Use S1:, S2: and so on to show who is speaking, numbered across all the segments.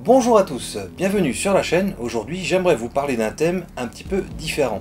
S1: Bonjour à tous, bienvenue sur la chaîne. Aujourd'hui j'aimerais vous parler d'un thème un petit peu différent.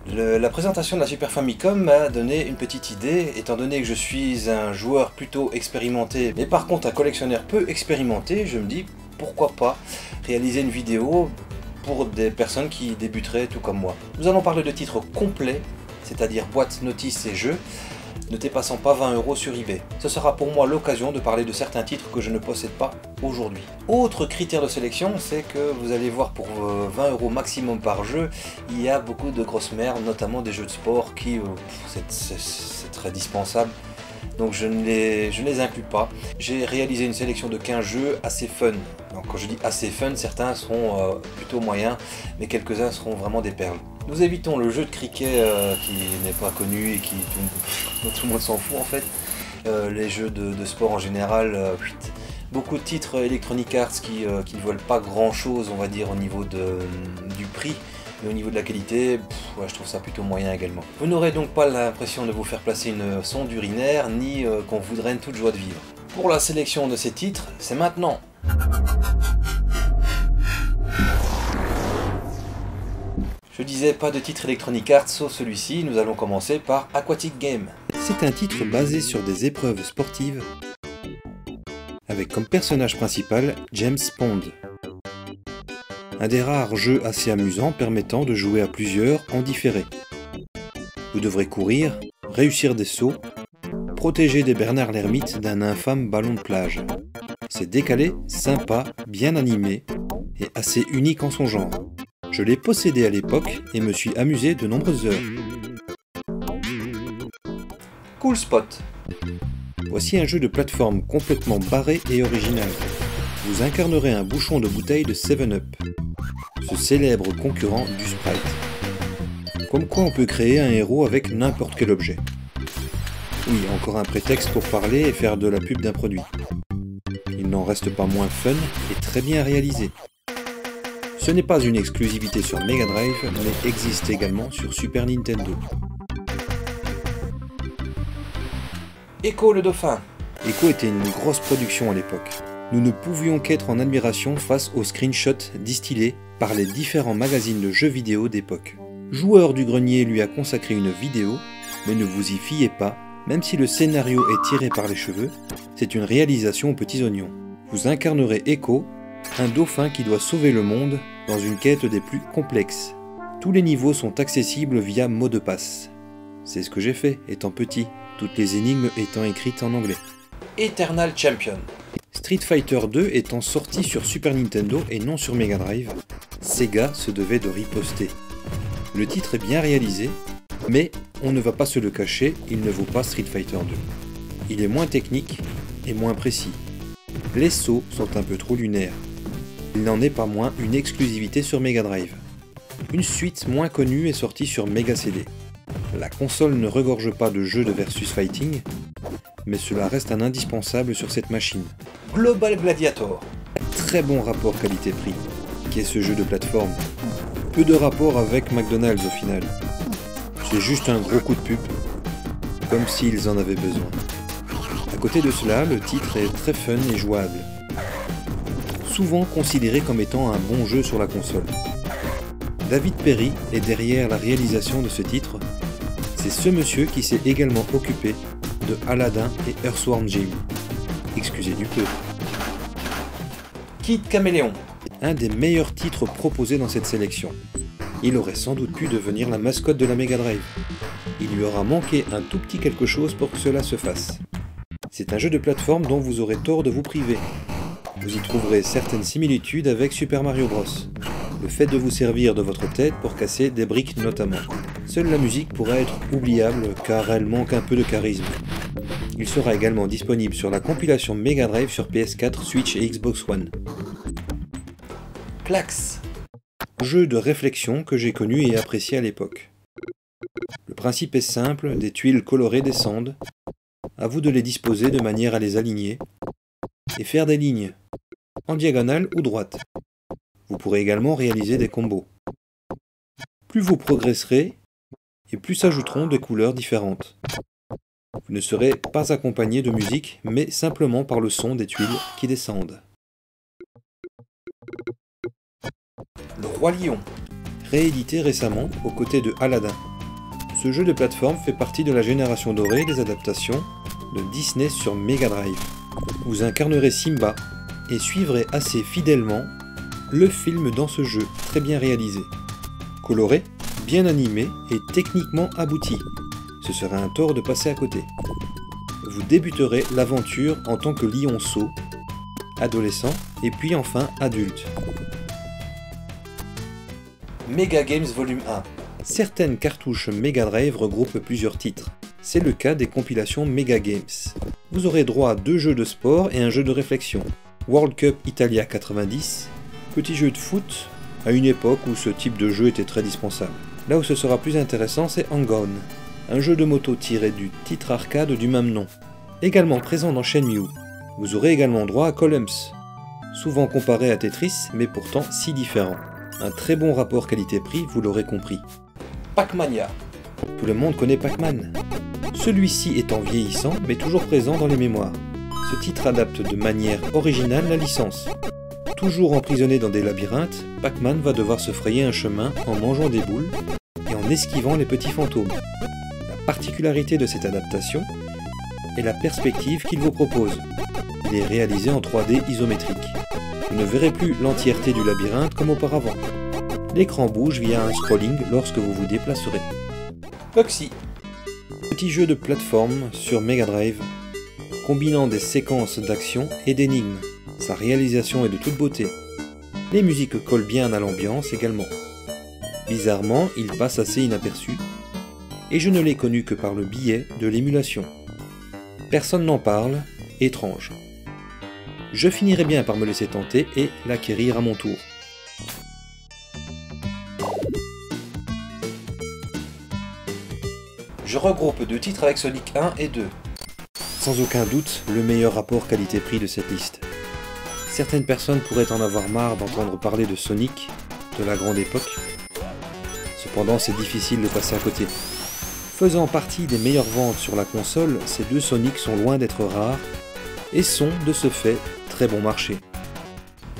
S1: La présentation de la Super Famicom m'a donné une petite idée, étant donné que je suis un joueur plutôt expérimenté, mais par contre un collectionneur peu expérimenté, je me dis pourquoi pas réaliser une vidéo pour des personnes qui débuteraient tout comme moi. Nous allons parler de titres complets, c'est-à-dire boîte, notice et jeux, ne dépassant pas 20 € sur eBay. Ce sera pour moi l'occasion de parler de certains titres que je ne possède pas aujourd'hui. Autre critère de sélection, c'est que vous allez voir pour 20 € maximum par jeu, il y a beaucoup de grosses merdes, notamment des jeux de sport qui, c'est très dispensable. Donc je ne les inclus pas. J'ai réalisé une sélection de 15 jeux assez fun. Donc quand je dis assez fun, certains seront plutôt moyens, mais quelques-uns seront vraiment des perles. Nous évitons le jeu de cricket qui n'est pas connu et dont tout le monde s'en fout en fait. Les jeux de sport en général, beaucoup de titres Electronic Arts qui ne veulent pas grand chose, on va dire, au niveau du prix. Mais au niveau de la qualité, ouais, je trouve ça plutôt moyen également. Vous n'aurez donc pas l'impression de vous faire placer une sonde urinaire, ni qu'on vous draine toute joie de vivre. Pour la sélection de ces titres, c'est maintenant. Je disais pas de titre Electronic Arts sauf celui-ci, nous allons commencer par Aquatic Game. C'est un titre basé sur des épreuves sportives, avec comme personnage principal James Pond. Un des rares jeux assez amusants permettant de jouer à plusieurs en différé. Vous devrez courir, réussir des sauts, protéger des Bernard l'Ermite d'un infâme ballon de plage. C'est décalé, sympa, bien animé et assez unique en son genre. Je l'ai possédé à l'époque et me suis amusé de nombreuses heures. Cool Spot. Voici un jeu de plateforme complètement barré et original. Vous incarnerez un bouchon de bouteille de 7-Up, ce célèbre concurrent du Sprite. Comme quoi on peut créer un héros avec n'importe quel objet. Oui, encore un prétexte pour parler et faire de la pub d'un produit. Il n'en reste pas moins fun et très bien réalisé. Ce n'est pas une exclusivité sur Mega Drive, mais existe également sur Super Nintendo. Ecco le dauphin. Ecco était une grosse production à l'époque. Nous ne pouvions qu'être en admiration face aux screenshots distillés par les différents magazines de jeux vidéo d'époque. Joueur du Grenier lui a consacré une vidéo, mais ne vous y fiez pas, même si le scénario est tiré par les cheveux, c'est une réalisation aux petits oignons. Vous incarnerez Ecco, un dauphin qui doit sauver le monde dans une quête des plus complexes. Tous les niveaux sont accessibles via mot de passe. C'est ce que j'ai fait, étant petit, toutes les énigmes étant écrites en anglais. Eternal Champion. Street Fighter 2 étant sorti sur Super Nintendo et non sur Mega Drive, Sega se devait de riposter. Le titre est bien réalisé, mais on ne va pas se le cacher, il ne vaut pas Street Fighter 2. Il est moins technique et moins précis. Les sauts sont un peu trop lunaires. Il n'en est pas moins une exclusivité sur Mega Drive. Une suite moins connue est sortie sur Mega CD. La console ne regorge pas de jeux de versus fighting, mais cela reste un indispensable sur cette machine. Global Gladiator. Très bon rapport qualité-prix, qui est ce jeu de plateforme. Peu de rapport avec McDonald's au final. C'est juste un gros coup de pub, comme s'ils en avaient besoin. À côté de cela, le titre est très fun et jouable. Souvent considéré comme étant un bon jeu sur la console. David Perry est derrière la réalisation de ce titre. C'est ce monsieur qui s'est également occupé de Aladdin et Earthworm Jim. Excusez du peu. Kid Caméléon, un des meilleurs titres proposés dans cette sélection. Il aurait sans doute pu devenir la mascotte de la Mega Drive. Il lui aura manqué un tout petit quelque chose pour que cela se fasse. C'est un jeu de plateforme dont vous aurez tort de vous priver. Vous y trouverez certaines similitudes avec Super Mario Bros. Le fait de vous servir de votre tête pour casser des briques notamment. Seule la musique pourrait être oubliable car elle manque un peu de charisme. Il sera également disponible sur la compilation Mega Drive sur PS4, Switch et Xbox One. Klax. Jeu de réflexion que j'ai connu et apprécié à l'époque. Le principe est simple, des tuiles colorées descendent. À vous de les disposer de manière à les aligner et faire des lignes, en diagonale ou droite. Vous pourrez également réaliser des combos. Plus vous progresserez, et plus s'ajouteront des couleurs différentes. Vous ne serez pas accompagné de musique, mais simplement par le son des tuiles qui descendent. Le Roi Lion, réédité récemment aux côtés de Aladdin. Ce jeu de plateforme fait partie de la génération dorée des adaptations de Disney sur Mega Drive. Vous incarnerez Simba et suivrez assez fidèlement le film dans ce jeu très bien réalisé. Coloré, bien animé et techniquement abouti. Ce serait un tort de passer à côté. Vous débuterez l'aventure en tant que lionceau, adolescent et puis enfin adulte. Mega Games Volume 1. Certaines cartouches Mega Drive regroupent plusieurs titres. C'est le cas des compilations Mega Games. Vous aurez droit à 2 jeux de sport et un jeu de réflexion. World Cup Italia 90, petit jeu de foot, à une époque où ce type de jeu était très dispensable. Là où ce sera plus intéressant, c'est Hang-On, un jeu de moto tiré du titre arcade du même nom, également présent dans Shenmue. Vous aurez également droit à Columns, souvent comparé à Tetris, mais pourtant si différent. Un très bon rapport qualité-prix, vous l'aurez compris. Pac-Mania. Tout le monde connaît Pac-Man. Celui-ci étant vieillissant, mais toujours présent dans les mémoires. Ce titre adapte de manière originale la licence. Toujours emprisonné dans des labyrinthes, Pac-Man va devoir se frayer un chemin en mangeant des boules et en esquivant les petits fantômes. La particularité de cette adaptation est la perspective qu'il vous propose. Il est réalisé en 3D isométrique. Vous ne verrez plus l'entièreté du labyrinthe comme auparavant. L'écran bouge via un scrolling lorsque vous vous déplacerez. Foxy. Petit jeu de plateforme sur Mega Drive, combinant des séquences d'action et d'énigmes. Sa réalisation est de toute beauté. Les musiques collent bien à l'ambiance également. Bizarrement, il passe assez inaperçu, et je ne l'ai connu que par le biais de l'émulation. Personne n'en parle, étrange. Je finirai bien par me laisser tenter et l'acquérir à mon tour. Je regroupe 2 titres avec Sonic 1 et 2. Sans aucun doute, le meilleur rapport qualité-prix de cette liste. Certaines personnes pourraient en avoir marre d'entendre parler de Sonic, de la grande époque. Cependant, c'est difficile de passer à côté. Faisant partie des meilleures ventes sur la console, ces 2 Sonic sont loin d'être rares et sont, de ce fait, très bon marché.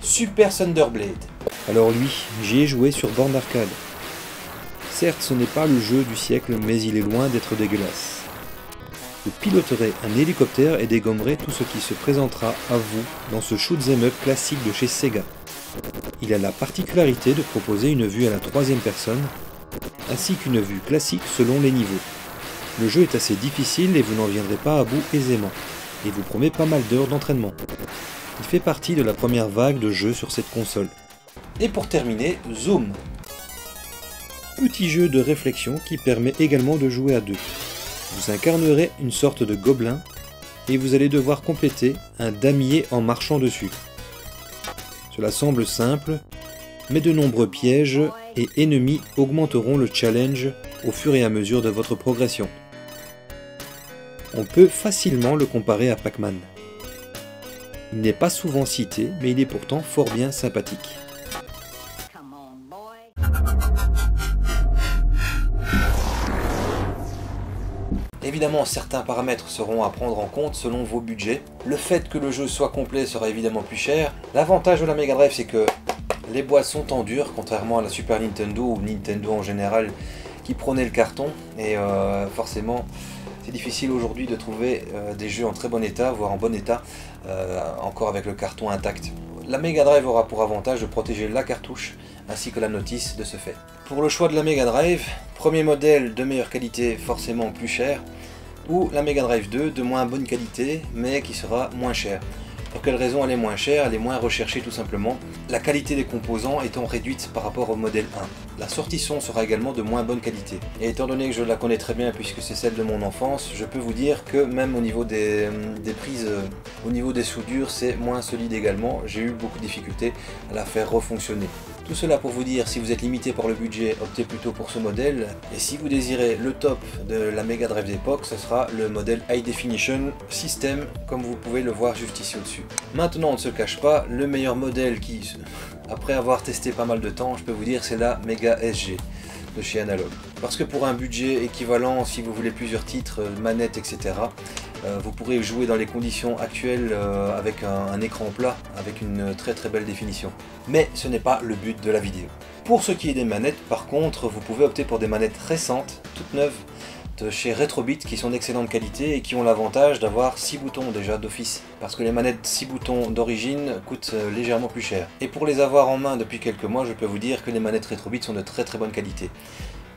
S1: Super Thunder Blade. Alors lui, j'y ai joué sur borne d'arcade. Certes, ce n'est pas le jeu du siècle, mais il est loin d'être dégueulasse. Vous piloterez un hélicoptère et dégommerez tout ce qui se présentera à vous dans ce shoot'em up classique de chez Sega. Il a la particularité de proposer une vue à la 3e personne, ainsi qu'une vue classique selon les niveaux. Le jeu est assez difficile et vous n'en viendrez pas à bout aisément, et vous promet pas mal d'heures d'entraînement. Il fait partie de la première vague de jeux sur cette console. Et pour terminer, Zoom. Petit jeu de réflexion qui permet également de jouer à 2. Vous incarnerez une sorte de gobelin et vous allez devoir compléter un damier en marchant dessus. Cela semble simple, mais de nombreux pièges et ennemis augmenteront le challenge au fur et à mesure de votre progression. On peut facilement le comparer à Pac-Man. Il n'est pas souvent cité, mais il est pourtant fort bien sympathique. Évidemment, certains paramètres seront à prendre en compte selon vos budgets. Le fait que le jeu soit complet sera évidemment plus cher. L'avantage de la Mega Drive, c'est que les boîtes sont en dur, contrairement à la Super Nintendo ou Nintendo en général qui prônait le carton. Et forcément, c'est difficile aujourd'hui de trouver des jeux en très bon état, voire en bon état, encore avec le carton intact. La Mega Drive aura pour avantage de protéger la cartouche ainsi que la notice de ce fait. Pour le choix de la Mega Drive, premier modèle de meilleure qualité, forcément plus cher, ou la Mega Drive 2 de moins bonne qualité mais qui sera moins chère. Pour quelle raison elle est moins chère? Elle est moins recherchée tout simplement, la qualité des composants étant réduite par rapport au modèle 1. La sortie son sera également de moins bonne qualité. Et étant donné que je la connais très bien puisque c'est celle de mon enfance, je peux vous dire que même au niveau des prises, au niveau des soudures, c'est moins solide également. J'ai eu beaucoup de difficultés à la faire refonctionner. Tout cela pour vous dire, si vous êtes limité par le budget, optez plutôt pour ce modèle. Et si vous désirez le top de la Mega Drive d'époque, ce sera le modèle High Definition System, comme vous pouvez le voir juste ici au-dessus. Maintenant, on ne se cache pas, le meilleur modèle qui, après avoir testé pas mal de temps, je peux vous dire, c'est la Mega SG. de chez Analog. Parce que pour un budget équivalent, si vous voulez plusieurs titres, manettes, etc., vous pourrez jouer dans les conditions actuelles avec un écran plat, avec une très belle définition. Mais ce n'est pas le but de la vidéo. Pour ce qui est des manettes, par contre, vous pouvez opter pour des manettes récentes, toutes neuves, de chez Retrobit, qui sont d'excellente qualité et qui ont l'avantage d'avoir 6 boutons déjà d'office. Parce que les manettes 6 boutons d'origine coûtent légèrement plus cher. Et pour les avoir en main depuis quelques mois, je peux vous dire que les manettes Retrobit sont de très bonne qualité.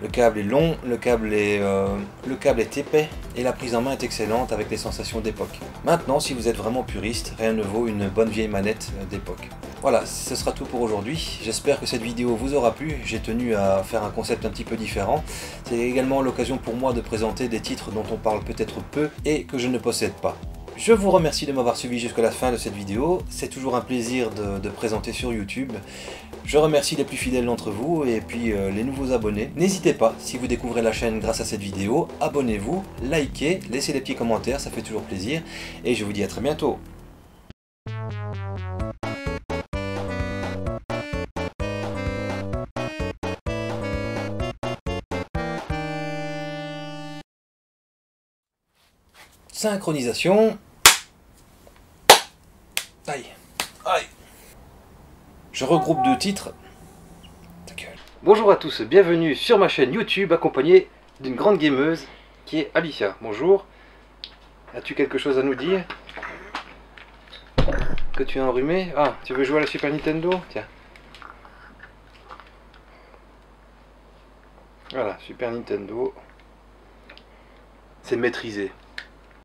S1: Le câble est long, le câble est épais et la prise en main est excellente avec les sensations d'époque. Maintenant, si vous êtes vraiment puriste, rien ne vaut une bonne vieille manette d'époque. Voilà, ce sera tout pour aujourd'hui. J'espère que cette vidéo vous aura plu. J'ai tenu à faire un concept un petit peu différent. C'est également l'occasion pour moi de présenter des titres dont on parle peut-être peu et que je ne possède pas. Je vous remercie de m'avoir suivi jusqu'à la fin de cette vidéo. C'est toujours un plaisir de présenter sur YouTube. Je remercie les plus fidèles d'entre vous et puis les nouveaux abonnés. N'hésitez pas, si vous découvrez la chaîne grâce à cette vidéo, abonnez-vous, likez, laissez des petits commentaires, ça fait toujours plaisir. Et je vous dis à très bientôt. Synchronisation. Aïe. Aïe. Je regroupe 2 titres. Ta gueule. Bonjour à tous, bienvenue sur ma chaîne YouTube accompagnée d'une grande gameuse qui est Alicia. Bonjour. As-tu quelque chose à nous dire? Que tu as enrhumé? Ah, tu veux jouer à la Super Nintendo? Tiens. Voilà, Super Nintendo. C'est maîtrisé.